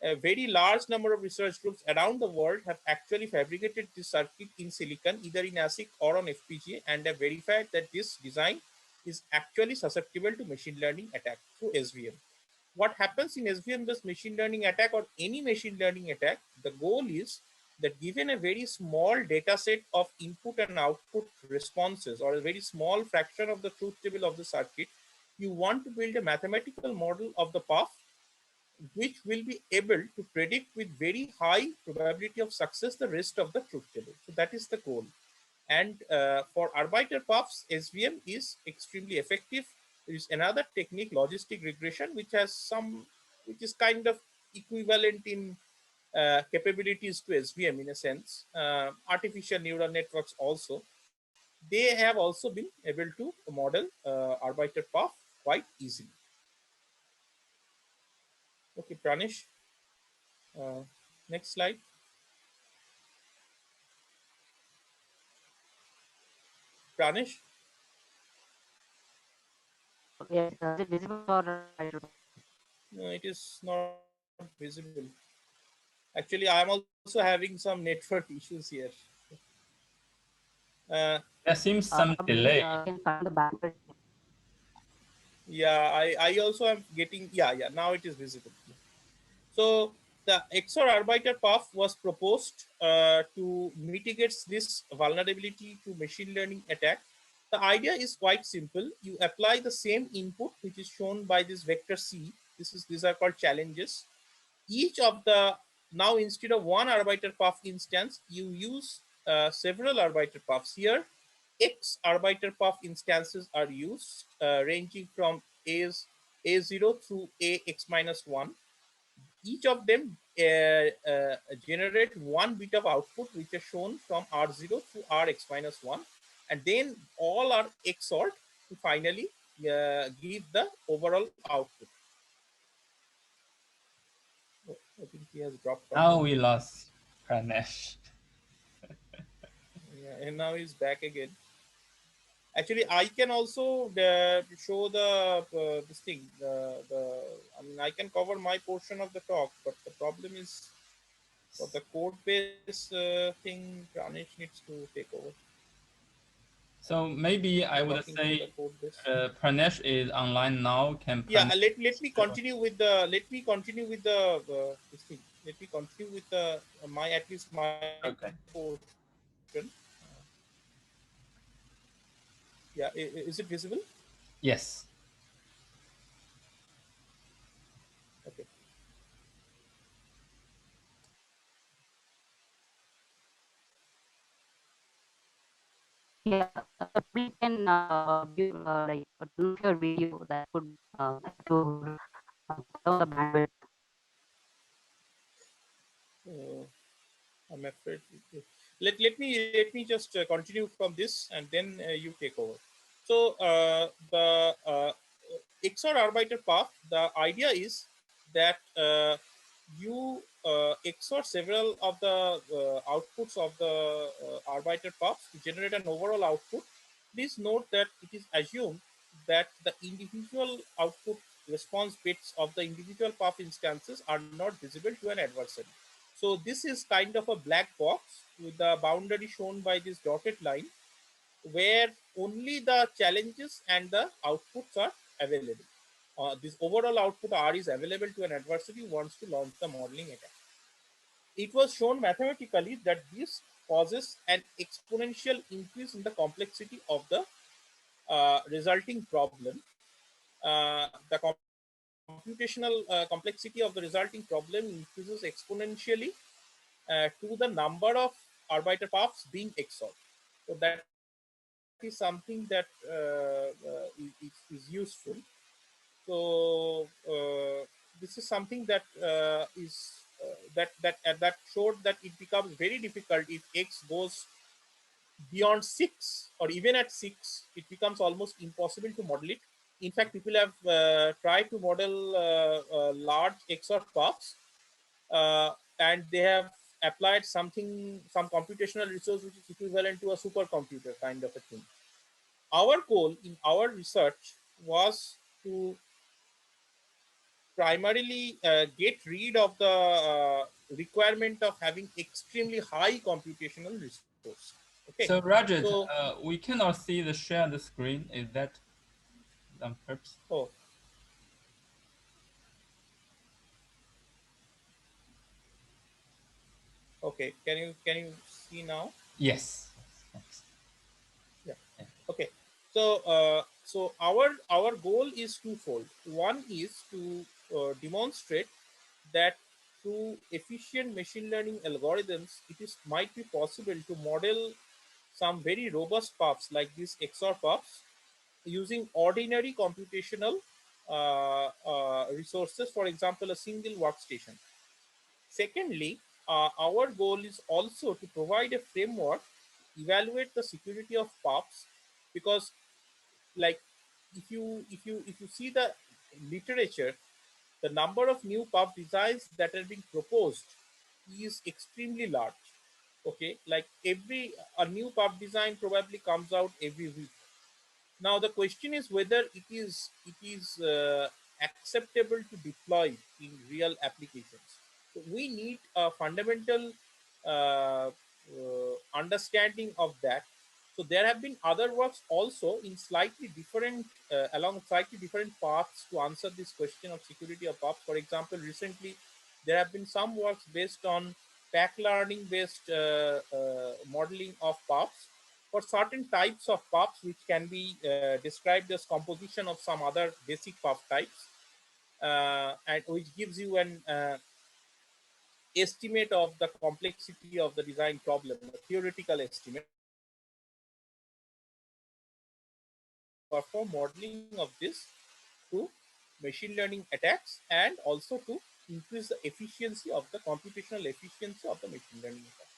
a very large number of research groups around the world have actually fabricated this circuit in silicon, either in ASIC or on FPGA, and have verified that this design is actually susceptible to machine learning attack through SVM. What happens in SVM-based machine learning attack or any machine learning attack, the goal is that given a very small data set of input and output responses, or a very small fraction of the truth table of the circuit, you want to build a mathematical model of the path which will be able to predict with very high probability of success the rest of the truth table. So that is the goal. And for Arbiter Paths, SVM is extremely effective. There is another technique, logistic regression, which is kind of equivalent in capabilities to SVM in a sense. Artificial neural networks also. They have also been able to model Arbiter Path quite easily. Okay, Pranesh, next slide. Pranesh? Yes, is it visible or No, it is not visible. Actually, I am also having some network issues here. There seems some probably delay. can find the bandwidth? Yeah, I also am getting, yeah, now it is visible. So the XRArbiter Path was proposed to mitigate this vulnerability to machine learning attack. The idea is quite simple. You apply the same input, which is shown by this vector C. These are called challenges. Each of the, now instead of one Arbiter Path instance, you use several Arbiter Paths. Here, XRArbiter Path instances are used, ranging from A0 through AX minus 1. Each of them generate one bit of output, which is shown from R0 to Rx minus 1. And then all are XORed to finally give the overall output. Oh, I think he has dropped. Now we lost Pranesh. Yeah, and now he's back again. Actually, I can also show the this thing. I mean, I can cover my portion of the talk, but the problem is for the code base thing, Pranesh needs to take over. So maybe I would say Pranesh is online now. Can Yeah, Pranesh let me continue with the this thing. Let me continue with the my at least my portion. Yeah, is it visible? Yes. Okay. Yeah, we can view like turn off your video. That would help to cut down the bandwidth. I'm afraid. Let me just continue from this, and then you take over. So the XOR path, the idea is that you XOR several of the outputs of the arbiter path to generate an overall output. Please note that it is assumed that the individual output response bits of the individual path instances are not visible to an adversary. So this is kind of a black box with the boundary shown by this dotted line, where only the challenges and the outputs are available. This overall output R is available to an adversary who wants to launch the modeling attack. It was shown mathematically that this causes an exponential increase in the complexity of the resulting problem. The computational complexity of the resulting problem increases exponentially to the number of arbiter paths being XORed. So that is something that is useful. So this is something that that showed that it becomes very difficult if X goes beyond 6, or even at 6, it becomes almost impossible to model it. In fact, people have tried to model large XOR paths, and they have applied some computational resource which is equivalent to a supercomputer kind of a thing. Our goal in our research was to primarily get rid of the requirement of having extremely high computational resource. Okay. So Rajat, So, we cannot see the share the screen. Is that on purpose? oh, Okay, can you see now? Yes. Yeah. Okay. So so our goal is twofold. One is to demonstrate that through efficient machine learning algorithms, it is might be possible to model some very robust paths like these XR paths using ordinary computational resources, for example, a single workstation. Secondly, our goal is also to provide a framework, evaluate the security of paths, because like if you see the literature, the number of new path designs that are being proposed is extremely large. Okay, like every a new path design probably comes out every week. Now the question is whether it is acceptable to deploy in real applications. So we need a fundamental understanding of that. So there have been other works also in slightly different along slightly different paths to answer this question of security of paths. For example, recently there have been some works based on pack learning based modeling of paths for certain types of paths which can be described as composition of some other basic path types, and which gives you an estimate of the complexity of the design problem, a theoretical estimate. Perform modeling of this to machine learning attacks and also to increase the efficiency of the computational efficiency of the machine learning attacks.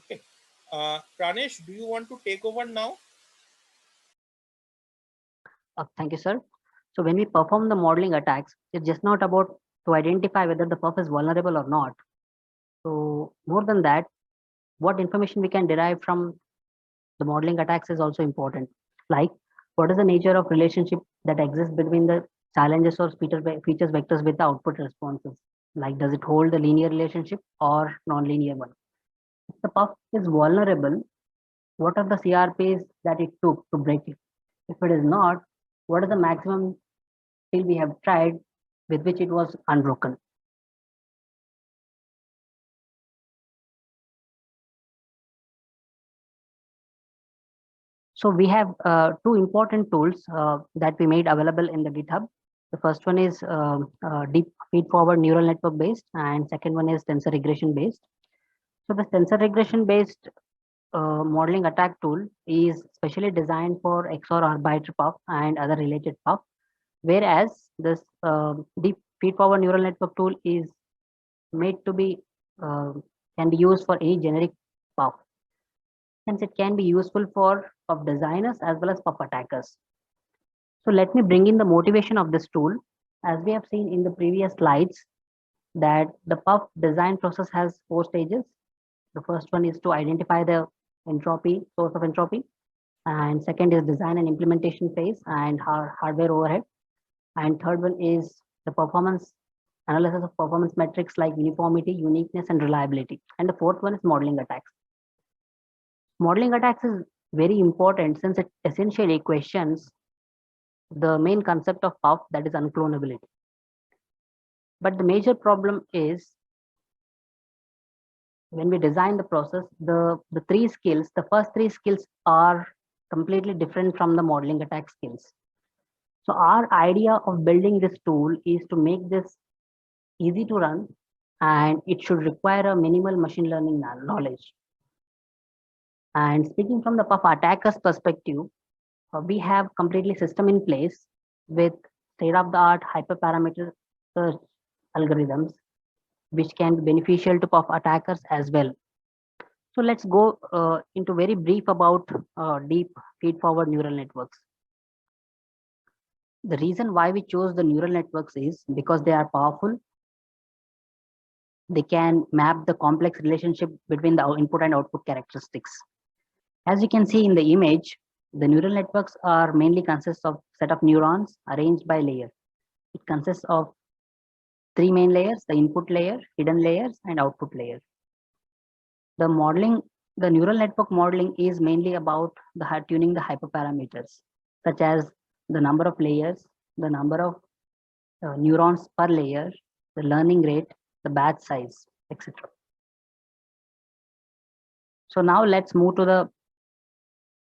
Okay. Pranesh, do you want to take over now? Thank you, sir. So when we perform the modeling attacks, it's just not about to identify whether the perf is vulnerable or not. So more than that, what information we can derive from the modeling attacks is also important. Like, what is the nature of relationship that exists between the challenges or features vectors with the output responses? Like, does it hold the linear relationship or non-linear one? If the puff is vulnerable, what are the CRPs that it took to break it? If it is not, what is the maximum till we have tried with which it was unbroken? So we have two important tools that we made available in the GitHub. The first one is deep feed-forward neural network based, and second one is tensor regression based. So the tensor regression based modeling attack tool is specially designed for XRArbiter Path and other related path, whereas this deep feed-forward neural network tool is made to be can be used for any generic path. Hence, it can be useful for puff designers as well as puff attackers. So let me bring in the motivation of this tool. As we have seen in the previous slides, that the puff design process has 4 stages. The first one is to identify the entropy, source of entropy. And second is design and implementation phase and hardware overhead. And third one is the performance analysis of performance metrics like uniformity, uniqueness, and reliability. And the fourth one is modeling attacks. Modeling attacks is very important since it essentially questions the main concept of puff, that is unclonability. But the major problem is when we design the process, the first three skills are completely different from the modeling attack skills. So our idea of building this tool is to make this easy to run, and it should require a minimal machine learning knowledge. And speaking from the puff attacker's perspective, we have completely system in place with state-of-the-art hyperparameter search algorithms, which can be beneficial to puff attackers as well. So let's go into very brief about deep feed-forward neural networks. The reason why we chose the neural networks is because they are powerful. They can map the complex relationship between the input and output characteristics. As you can see in the image, the neural networks are mainly consists of set of neurons arranged by layer. It consists of 3 main layers: the input layer, hidden layers, and output layer. The neural network modeling is mainly about tuning the hyperparameters, such as the number of layers, the number of neurons per layer, the learning rate, the batch size, etc. So now let's move to the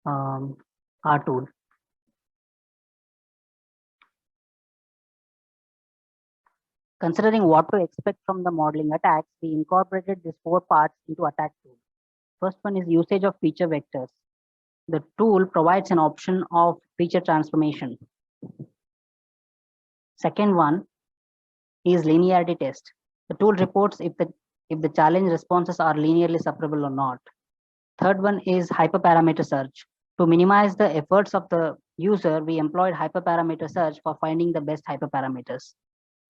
our tool. Considering what to expect from the modeling attacks, we incorporated these 4 parts into attack tool. First one is usage of feature vectors. The tool provides an option of feature transformation. Second one is linearity test. The tool reports if the challenge responses are linearly separable or not. Third one is hyperparameter search. To minimize the efforts of the user, we employed hyperparameter search for finding the best hyperparameters.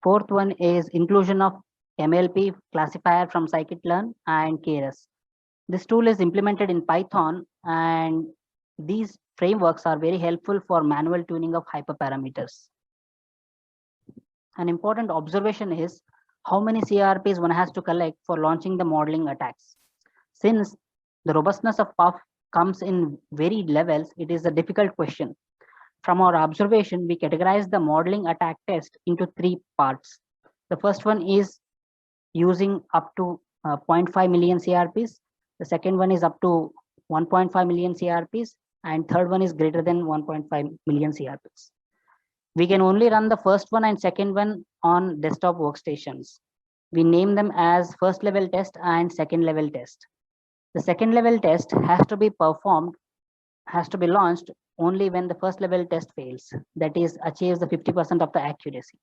Fourth one is inclusion of MLP classifier from scikit-learn and Keras. This tool is implemented in Python, and these frameworks are very helpful for manual tuning of hyperparameters. An important observation is how many CRPs one has to collect for launching the modeling attacks. Since the robustness of PUF comes in varied levels, it is a difficult question. From our observation, we categorize the modeling attack test into 3 parts. The first one is using up to 0.5 million CRPs. The second one is up to 1.5 million CRPs. And third one is greater than 1.5 million CRPs. We can only run the first one and second one on desktop workstations. We name them as first level test and second level test. The second level test has to be launched only when the first level test fails, that is, achieves the 50% of the accuracy.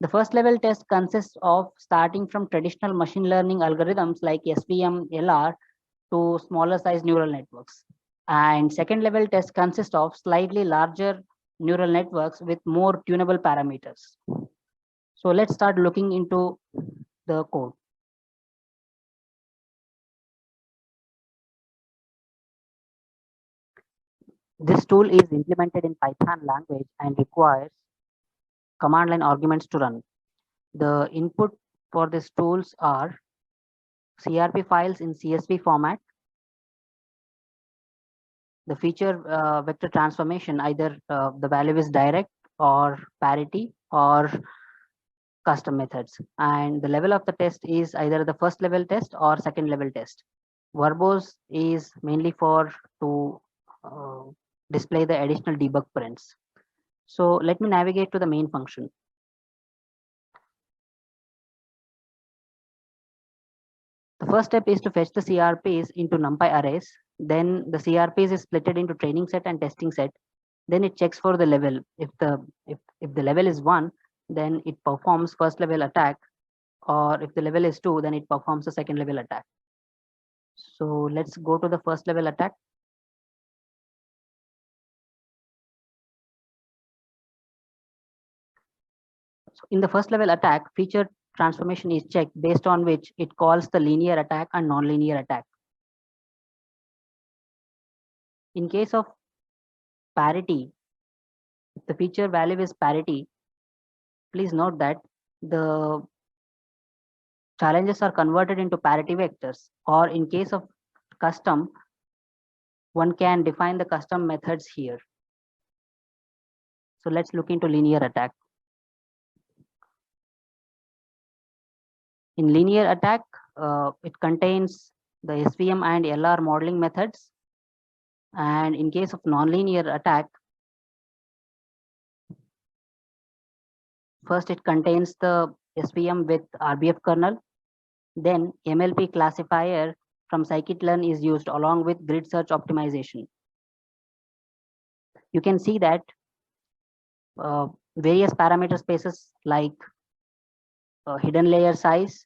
The first level test consists of starting from traditional machine learning algorithms like SVM, LR to smaller size neural networks. And second level test consists of slightly larger neural networks with more tunable parameters. So let's start looking into the code. This tool is implemented in Python language and requires command line arguments to run. The input for these tools are CRP files in CSV format, the feature vector transformation, either the value is direct or parity or custom methods, and the level of the test is either the first level test or second level test. Verbose is mainly for to display the additional debug prints. So let me navigate to the main function. The first step is to fetch the CRPs into NumPy arrays. Then the CRPs is splitted into training set and testing set. Then it checks for the level. If the level is 1, then it performs first level attack, or if the level is 2, then it performs a second level attack. So let's go to the first level attack. So in the first level attack, feature transformation is checked, based on which it calls the linear attack and non-linear attack. In case of parity, if the feature value is parity, please note that the challenges are converted into parity vectors, or in case of custom, one can define the custom methods here. So let's look into linear attack. In linear attack, it contains the SVM and LR modeling methods. And in case of nonlinear attack, first it contains the SVM with RBF kernel. Then MLP classifier from scikit-learn is used along with grid search optimization. You can see that various parameter spaces like hidden layer size,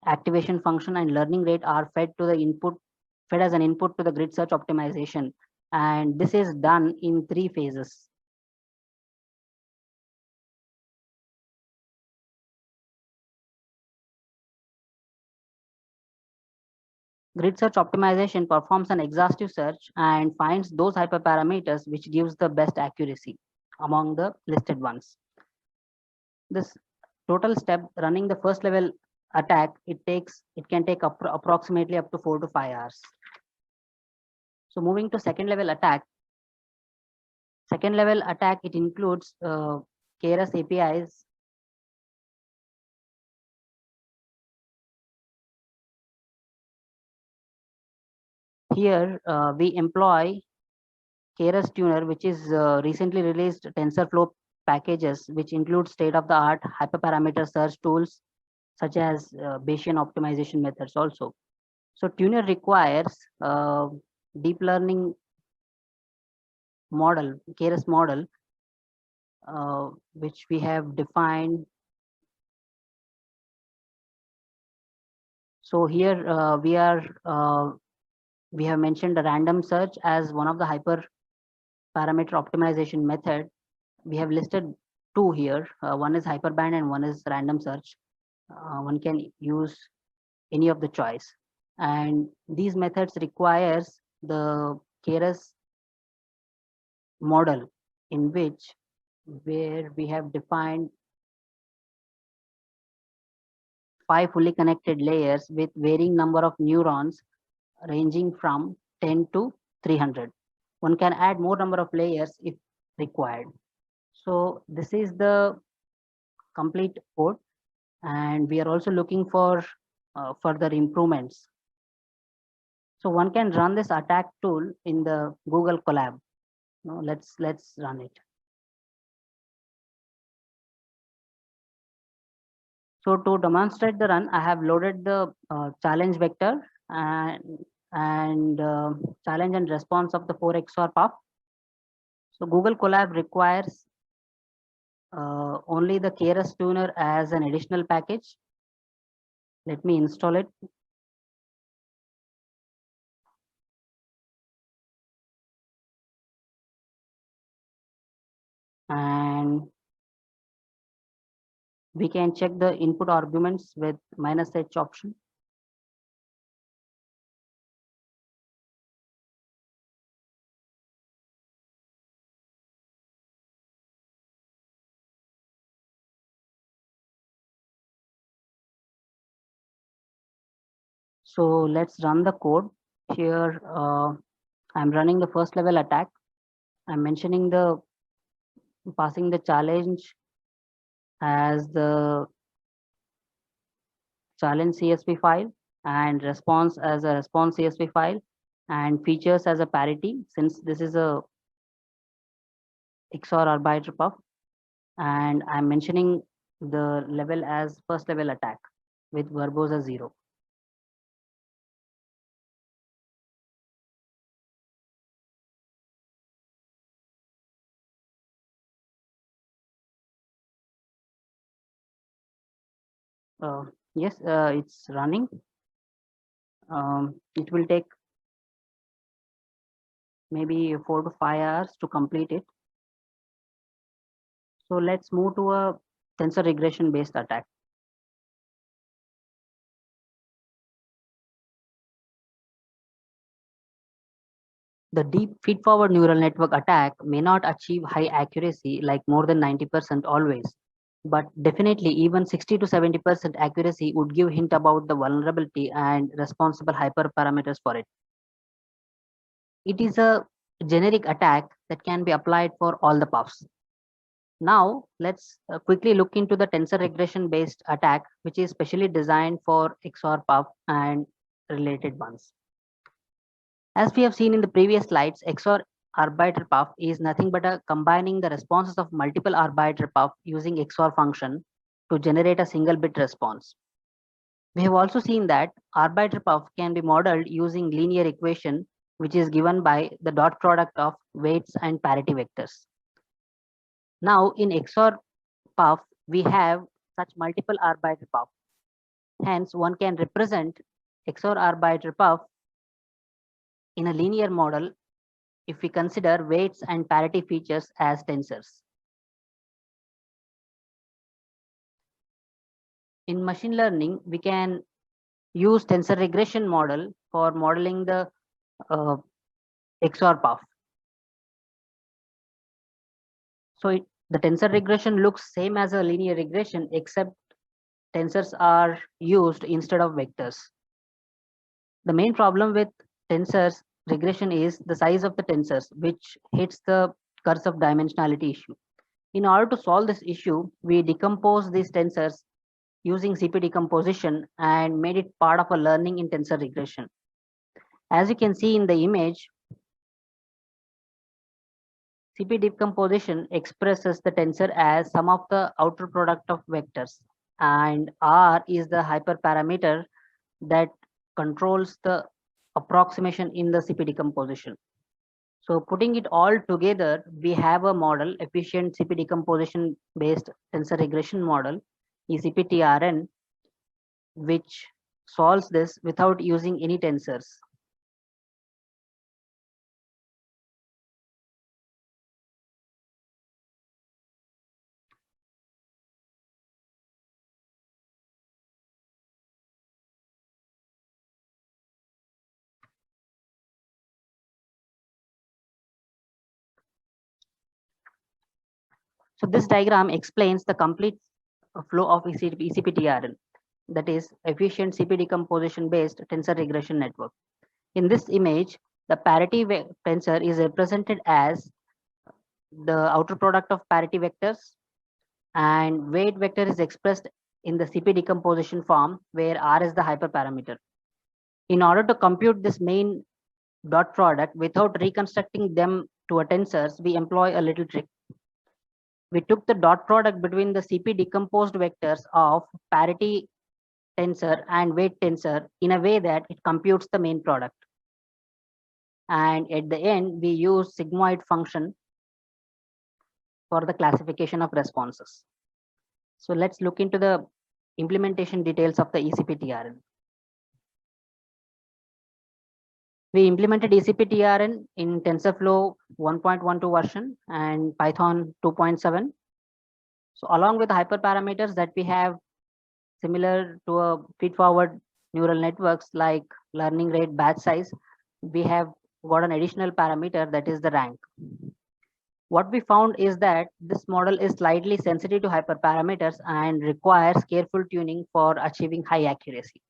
activation function, and learning rate are fed as an input to the grid search optimization. And this is done in 3 phases. Grid search optimization performs an exhaustive search and finds those hyperparameters which gives the best accuracy among the listed ones. This total step running the first level attack, it can take approximately up to 4 to 5 hours. So moving to second level attack. Second level attack, it includes Keras APIs here we employ Keras Tuner, which is recently released TensorFlow packages, which include state-of-the-art hyperparameter search tools such as Bayesian optimization methods also. So Tuner requires deep learning model, Keras model, which we have defined. So here we have mentioned a random search as one of the hyper parameter optimization method. We have listed two here. One is hyperband and one is random search. One can use any of the choice. And these methods requires the Keras model in which where we have defined 5 fully connected layers with varying number of neurons ranging from 10 to 300. One can add more number of layers if required. So this is the complete code, and we are also looking for further improvements. So one can run this attack tool in the Google Colab. No, let's run it. So to demonstrate the run, I have loaded the challenge vector and challenge and response of the 4 XOR path. So Google Colab requires only the Keras Tuner as an additional package. Let me install it. And we can check the input arguments with -h option. So let's run the code. Here I'm running the first level attack. I'm mentioning the passing the challenge as the challenge CSV file and response as a response CSV file and features as a parity, since this is a XRArbiter Path, and I'm mentioning the level as first level attack with verbosa 0. Yes, it's running. It will take maybe 4 to 5 hours to complete it. So let's move to a tensor regression based attack. The deep feed-forward neural network attack may not achieve high accuracy like more than 90% always, but definitely even 60 to 70% accuracy would give hint about the vulnerability and responsible hyperparameters for it. It is a generic attack that can be applied for all the paths. Now let's quickly look into the tensor regression based attack, which is specially designed for XOR path and related ones. As we have seen in the previous slides, XRArbiter Path is nothing but a combining the responses of multiple arbiter path using XOR function to generate a single bit response. We have also seen that arbiter path can be modeled using linear equation, which is given by the dot product of weights and parity vectors. Now in XOR path, we have such multiple arbiter path. Hence, one can represent XORarbiter path in a linear model if we consider weights and parity features as tensors. In machine learning, we can use tensor regression model for modeling the XOR path. So the tensor regression looks same as a linear regression, except tensors are used instead of vectors. The main problem with tensors regression is the size of the tensors, which hits the curse of dimensionality issue. In order to solve this issue, we decompose these tensors using CP decomposition and made it part of a learning in tensor regression. As you can see in the image, CP decomposition expresses the tensor as sum of the outer product of vectors, and R is the hyperparameter that controls the approximation in the CP decomposition. So putting it all together, we have a model, efficient CP decomposition based tensor regression model, ECP-TRN, which solves this without using any tensors. So this diagram explains the complete flow of ECP-TRN, that is efficient CP decomposition based tensor regression network. In this image, the parity tensor is represented as the outer product of parity vectors, and weight vector is expressed in the CP decomposition form where R is the hyperparameter. In order to compute this main dot product without reconstructing them to a tensors, we employ a little trick. We took the dot product between the CP decomposed vectors of parity tensor and weight tensor in a way that it computes the main product. And at the end, we use sigmoid function for the classification of responses. So let's look into the implementation details of the ECP-TRN. We implemented ECP-TRN in TensorFlow 1.12 version and Python 2.7. So along with the hyperparameters that we have similar to a feed-forward neural networks like learning rate, batch size, we have got an additional parameter, that is the rank. What we found is that this model is slightly sensitive to hyperparameters and requires careful tuning for achieving high accuracy.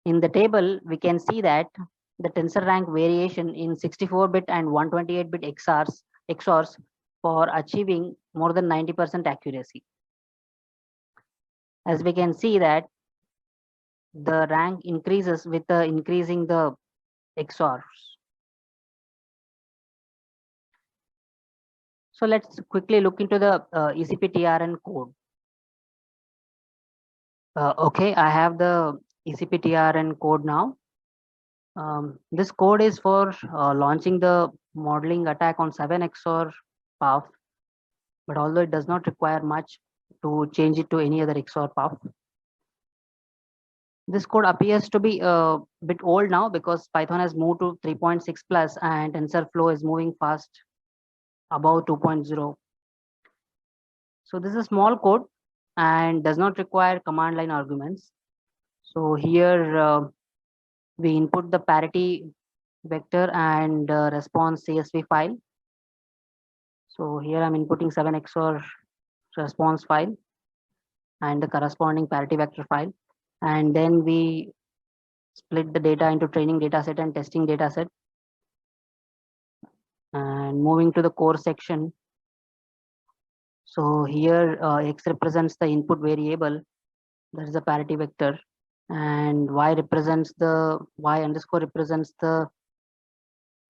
In the table, we can see that the tensor rank variation in 64-bit and 128-bit XORs for achieving more than 90% accuracy. As we can see that the rank increases with the increasing the XORs. So let's quickly look into the ECP-TRN code. Okay, I have the ECP-TRN code now. This code is for launching the modeling attack on 7 XOR path, but although it does not require much to change it to any other XOR path. This code appears to be a bit old now because Python has moved to 3.6 plus and TensorFlow is moving fast above 2.0. So this is a small code and does not require command line arguments. So here we input the parity vector and response CSV file. So here I'm inputting 7 XOR response file and the corresponding parity vector file. And then we split the data into training dataset and testing dataset. And moving to the core section. So here X represents the input variable, that is the parity vector, and Y underscore represents the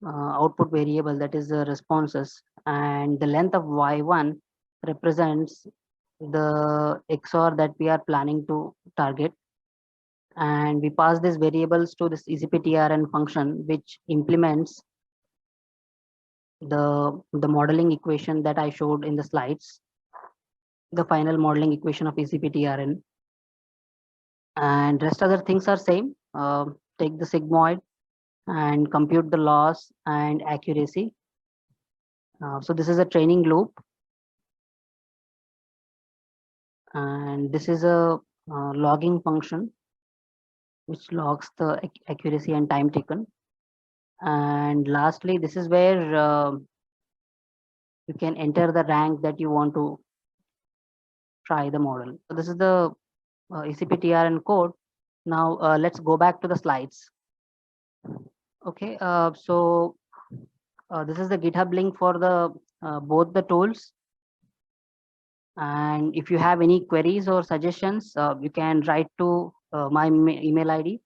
output variable, that is the responses, and the length of Y1 represents the XOR that we are planning to target. And we pass these variables to this ECP-TRN function, which implements the modeling equation that I showed in the slides, the final modeling equation of ECP-TRN. And rest other things are same. Take the sigmoid and compute the loss and accuracy. So this is a training loop. And this is a logging function which logs the accuracy and time taken. And lastly, this is where you can enter the rank that you want to try the model. So this is the ECP-TRN code. Now let's go back to the slides. Okay, so this is the GitHub link for the both the tools. And if you have any queries or suggestions, you can write to my email ID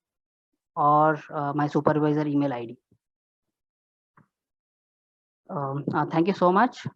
or my supervisor email ID. Thank you so much.